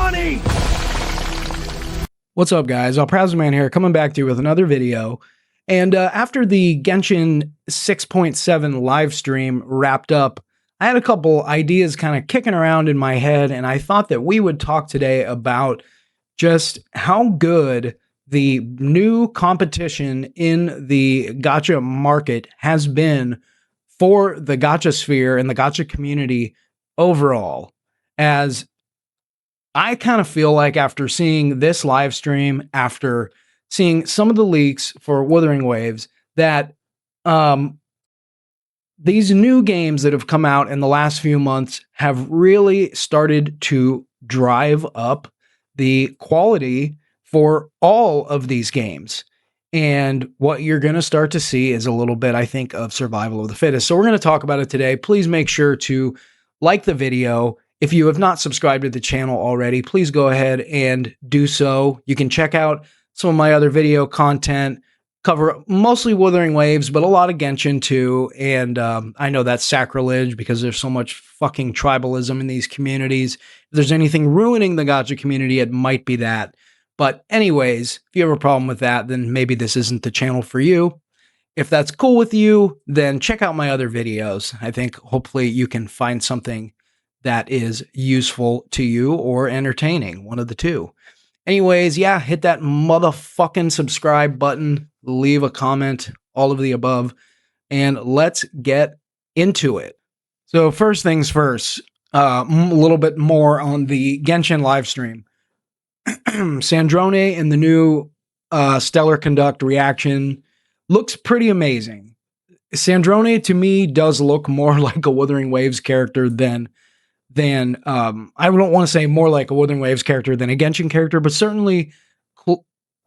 money! What's up, guys? Man here, coming back to you with another video. And after the Genshin 6.7 live stream wrapped up, I had a couple ideas kind of kicking around in my head, and I thought that we would talk today about just how good the new competition in the gacha market has been for the Gacha-sphere and the gacha community overall. As I kind of feel like after seeing this live stream, after seeing some of the leaks for Wuthering Waves, that these new games that have come out in the last few months have really started to drive up the quality for all of these games. And what you're going to start to see is a little bit, I think, of survival of the fittest. So we're going to talk about it today. Please make sure to like the video. If you have not subscribed to the channel already, please go ahead and do so. You can check out some of my other video content, cover mostly Wuthering Waves, but a lot of Genshin too. And I know that's sacrilege because there's so much fucking tribalism in these communities. If there's anything ruining the gacha community, it might be that. But anyways, if you have a problem with that, then maybe this isn't the channel for you. If that's cool with you, then check out my other videos. I think hopefully you can find something that is useful to you or entertaining, one of the two. Anyways, yeah, hit that motherfucking subscribe button, leave a comment, all of the above, and let's get into it. So first things first, a little bit more on the Genshin live stream. Sandrone in the new Stellar Conduct reaction looks pretty amazing. Sandrone to me does look more like a Wuthering Waves character than I don't want to say more like a Wuthering Waves character than a Genshin character, but certainly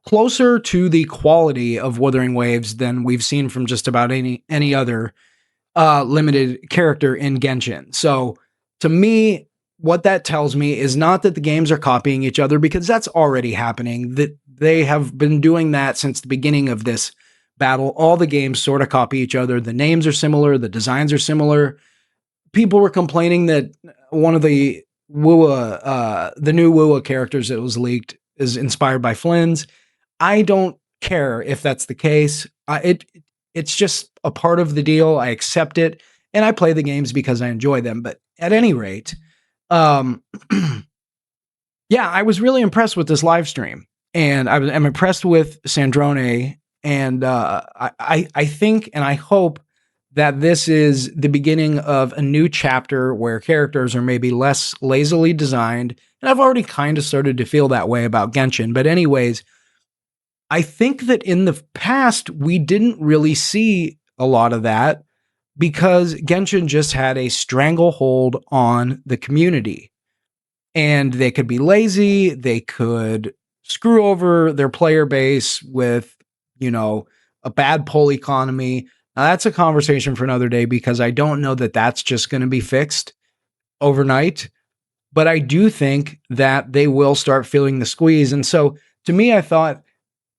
closer to the quality of Wuthering Waves than we've seen from just about any other limited character in Genshin. So to me, what that tells me is not that the games are copying each other, because that's already happening. That they have been doing that since the beginning of this battle. All the games sort of copy each other. The names are similar. The designs are similar. People were complaining that one of the the new Wua characters that was leaked is inspired by Flynn's. I don't care if that's the case. It's just a part of the deal. I accept it, and I play the games because I enjoy them. But at any rate, yeah, I was really impressed with this live stream, and I'm impressed with Sandrone, and I think and I hope that this is the beginning of a new chapter where characters are maybe less lazily designed. And I've already kind of started to feel that way about Genshin. But anyways, I think that in the past, we didn't really see a lot of that because Genshin just had a stranglehold on the community. And they could be lazy. They could screw over their player base with, you know, a bad poll economy. Now, that's a conversation for another day because I don't know that that's just going to be fixed overnight. But I do think that they will start feeling the squeeze. And so to me, I thought,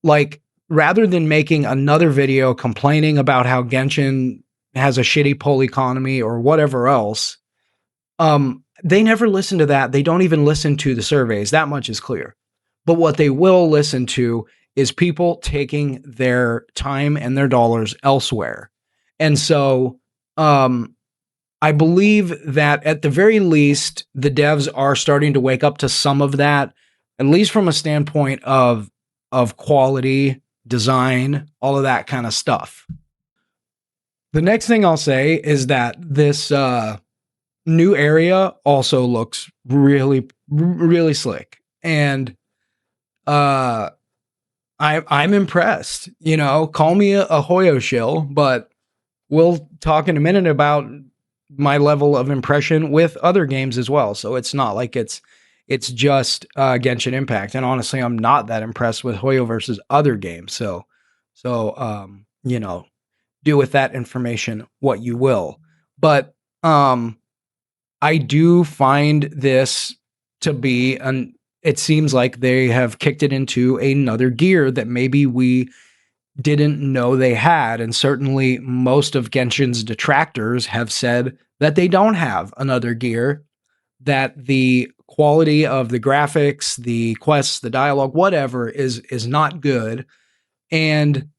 like, rather than making another video complaining about how Genshin has a shitty poll economy or whatever else, they never listen to that. They don't even listen to the surveys. That much is clear. But what they will listen to is people taking their time and their dollars elsewhere. And so I believe that at the very least, the devs are starting to wake up to some of that, at least from a standpoint of quality, design, all of that kind of stuff. The next thing I'll say is that this new area also looks really, really slick. And I'm impressed. You know, call me a Hoyo shill, but we'll talk in a minute about my level of impression with other games as well. So it's not like it's just Genshin Impact. And honestly, I'm not that impressed with Hoyo versus other games. So you know, do with that information what you will. But I do find this to be it seems like they have kicked it into another gear that maybe we didn't know they had. And certainly most of Genshin's detractors have said that they don't have another gear, that the quality of the graphics, the quests, the dialogue, whatever is not good. And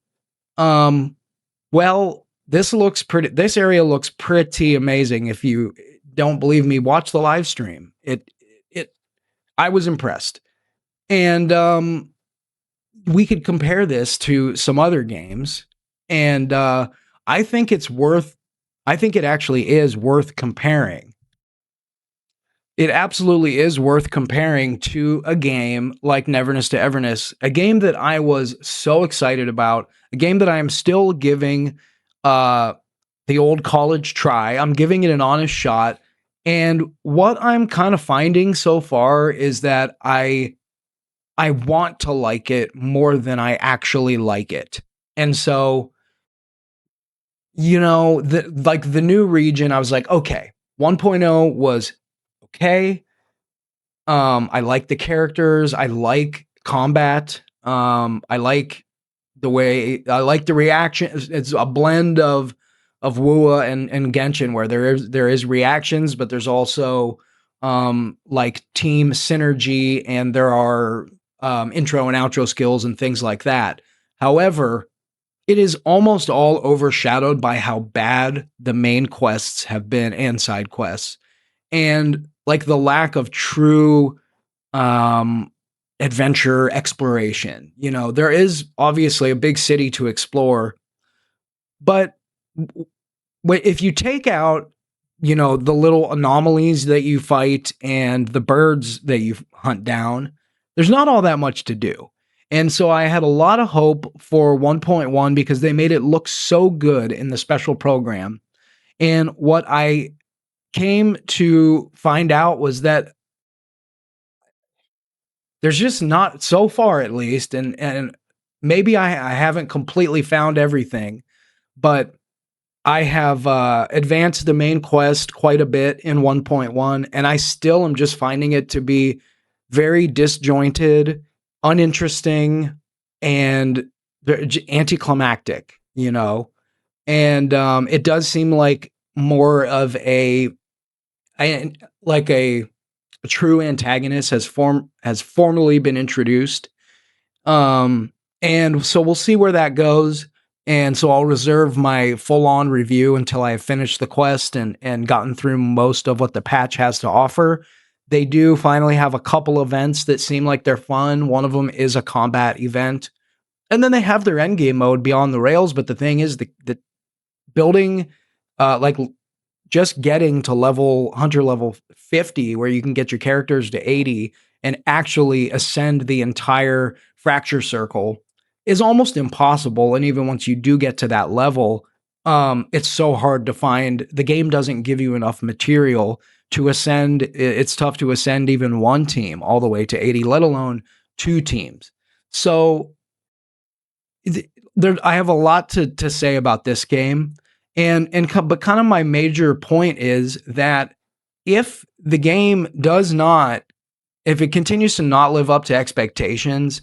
well, this area looks pretty amazing. If you don't believe me, watch the live stream. It I was impressed. And we could compare this to some other games, and I think it's worth I think it actually is worth comparing. It absolutely is worth comparing to a game like Neverness to Everness, a game that I was so excited about, a game that I am still giving uh, the old college try. I'm giving it an honest shot. And what I'm kind of finding so far is that I want to like it more than I actually like it. And so, the new region, I was like, okay, 1.0 was okay. I like the characters. I like combat. I like the reaction. It's a blend of Wua and Genshin, where there is reactions, but there's also like team synergy, and there are intro and outro skills and things like that. However, it is almost all overshadowed by how bad the main quests have been and side quests, and like the lack of true um adventure exploration. There is obviously a big city to explore, but if you take out the little anomalies that you fight and the birds that you hunt down, there's not all that much to do. And so I had a lot of hope for 1.1 because they made it look so good in the special program. And what I came to find out was that there's just not, so far at least, and maybe I haven't completely found everything, but I have advanced the main quest quite a bit in 1.1, and I still am just finding it to be very disjointed, uninteresting, and anticlimactic. And it does seem like more of like a true antagonist has formally been introduced. And so we'll see where that goes. And so I'll reserve my full-on review until I have finished the quest and gotten through most of what the patch has to offer. They do finally have a couple events that seem like they're fun. One of them is a combat event. And then they have their endgame mode Beyond the Rails. But the thing is, the building, like just getting to hunter level 50, where you can get your characters to 80 and actually ascend the entire fracture circle, is almost impossible. And even once you do get to that level, it's so hard to find. The game doesn't give you enough material to ascend. It's tough to ascend even one team all the way to 80, let alone two teams. So I have a lot to say about this game. But kind of my major point is that if the game if it continues to not live up to expectations,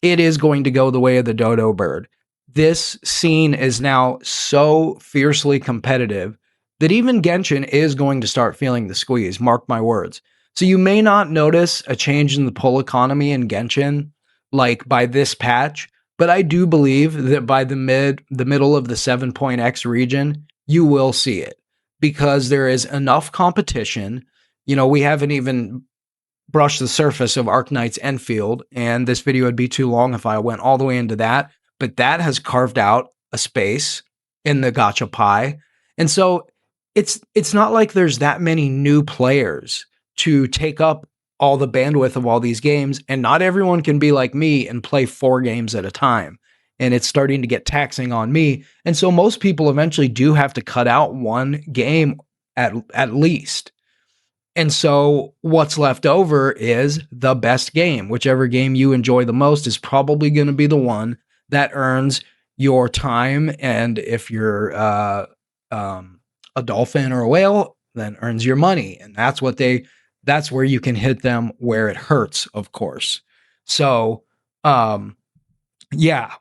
it is going to go the way of the dodo bird. This scene is now so fiercely competitive that even Genshin is going to start feeling the squeeze, mark my words. So you may not notice a change in the pull economy in Genshin like by this patch, but I do believe that by the middle of the 7.x region, you will see it, because there is enough competition. We haven't even brushed the surface of Arknight's Enfield, and this video would be too long if I went all the way into that, but that has carved out a space in the gacha pie. And so it's not like there's that many new players to take up all the bandwidth of all these games, and not everyone can be like me and play 4 games at a time. And it's starting to get taxing on me. And so most people eventually do have to cut out one game at least. And so what's left over is the best game. Whichever game you enjoy the most is probably going to be the one that earns your time. And if you're a dolphin or a whale, then earns your money. And that's where you can hit them where it hurts, of course. So, yeah,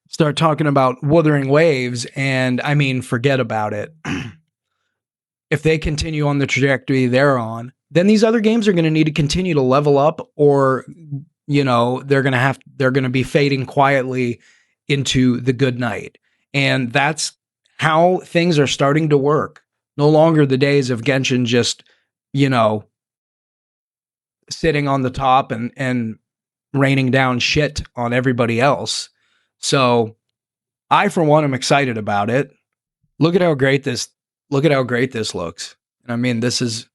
start talking about Wuthering Waves, and I mean, forget about it. if they continue on the trajectory they're on, then these other games are going to need to continue to level up, or they're going to be fading quietly into the good night. And that's how things are starting to work. No longer the days of Genshin just, sitting on the top and raining down shit on everybody else. So I, for one, am excited about it. Look at how great this looks. I mean, this is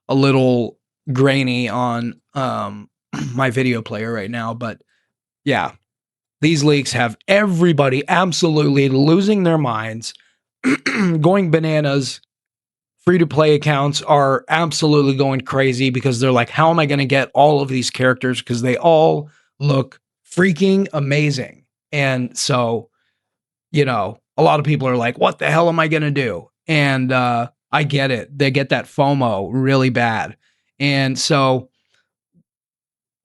a little grainy on my video player right now, but yeah, these leaks have everybody absolutely losing their minds, going bananas. Free-to-play accounts are absolutely going crazy because they're like, how am I going to get all of these characters? Because they all look freaking amazing. And so, a lot of people are like, what the hell am I going to do? And I get it. They get that FOMO really bad. And so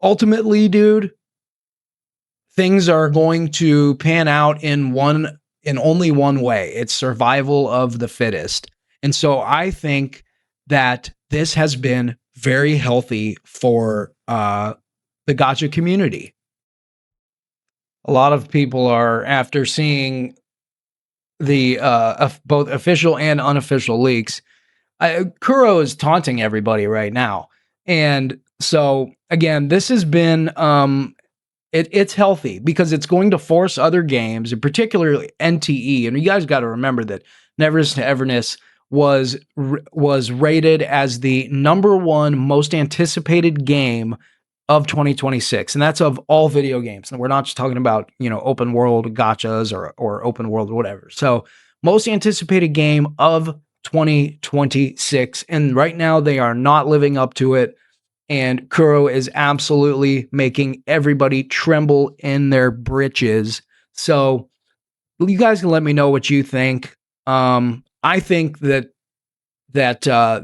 ultimately, dude, things are going to pan out in only one way. It's survival of the fittest. And so I think that this has been very healthy for the gacha community. A lot of people are, after seeing the both official and unofficial leaks, Kuro is taunting everybody right now. And so again, this has been it's healthy because it's going to force other games, and particularly NTE. And you guys got to remember that Neverest to Everness was rated as the #1 most anticipated game of 2026, and that's of all video games. And we're not just talking about open world gachas or open world whatever. So most anticipated game of 2026, and right now they are not living up to it. And Kuro is absolutely making everybody tremble in their britches. So you guys can let me know what you think. I think that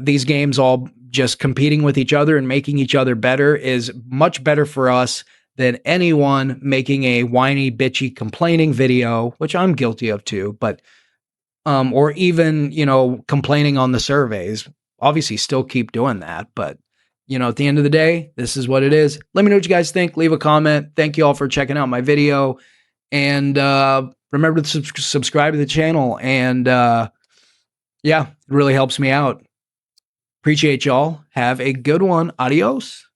these games all just competing with each other and making each other better is much better for us than anyone making a whiny, bitchy, complaining video, which I'm guilty of too, but or even, complaining on the surveys. Obviously still keep doing that, but at the end of the day, this is what it is. Let me know what you guys think. Leave a comment. Thank you all for checking out my video. And remember to subscribe to the channel. And yeah, it really helps me out. Appreciate y'all. Have a good one. Adios.